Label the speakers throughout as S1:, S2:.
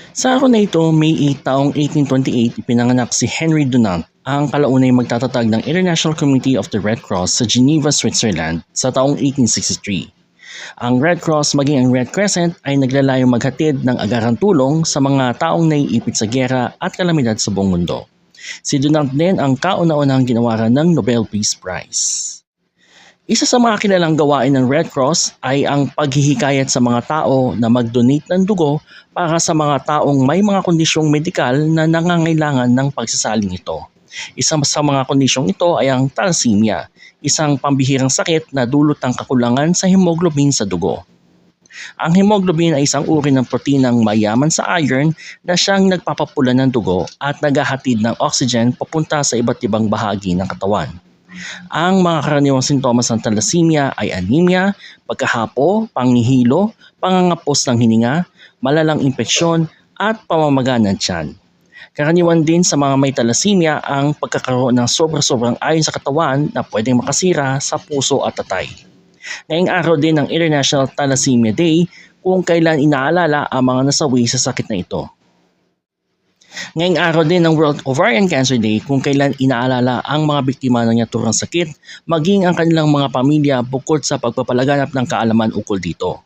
S1: Sa araw na ito, May 8 taong 1828, ipinanganak si Henry Dunant, ang kalaunay magtatatag ng International Committee of the Red Cross sa Geneva, Switzerland sa taong 1863. Ang Red Cross maging ang Red Crescent ay naglalayong maghatid ng agarang tulong sa mga taong naiipit sa giyera at kalamidad sa buong mundo. Si Dunant din ang kauna-unahang ginawaran ng Nobel Peace Prize. Isa sa mga kilalang gawain ng Red Cross ay ang paghihikayat sa mga tao na mag-donate ng dugo para sa mga taong may mga kondisyong medikal na nangangailangan ng pagsasaling ito. Isa sa mga kondisyong ito ay ang thalassemia, isang pambihirang sakit na dulot ng kakulangan sa hemoglobin sa dugo. Ang hemoglobin ay isang uri ng proteinang mayaman sa iron na siyang nagpapapula ng dugo at naghahatid ng oxygen papunta sa iba't ibang bahagi ng katawan. Ang mga karaniwang sintomas ng thalassemia ay anemia, pagkahapo, panghihilo, pangangapos ng hininga, malalang impeksyon at pamamaga ng tiyan. Karaniwan din sa mga may thalassemia ang pagkakaroon ng sobra-sobrang iron sa katawan na pwedeng makasira sa puso at tatay. Ngayong araw din ng International Thalassemia Day kung kailan inaalala ang mga nasawi sa sakit na ito. Ngayong araw din ng World Ovarian Cancer Day kung kailan inaalala ang mga biktima ng naturang sakit maging ang kanilang mga pamilya bukod sa pagpapalaganap ng kaalaman ukol dito.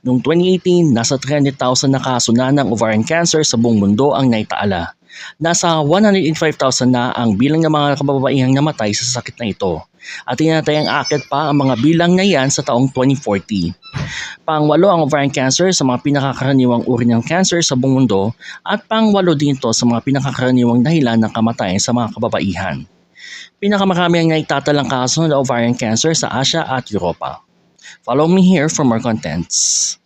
S1: Noong 2018, nasa 300,000 na kaso na ng ovarian cancer sa buong mundo ang naitaala. Nasa 185,000 na ang bilang ng mga kababaihang namatay sa sakit na ito. At tinatayang aakyat pa ang mga bilang na yan sa taong 2040. Pangwalo ang ovarian cancer sa mga pinakakaraniwang uri ng cancer sa buong mundo at pangwalo din ito sa mga pinakakaraniwang dahilan ng kamatayan sa mga kababaihan. Pinakamarami ang naitatalang kaso ng ovarian cancer sa Asia at Europa. Follow me here for more contents.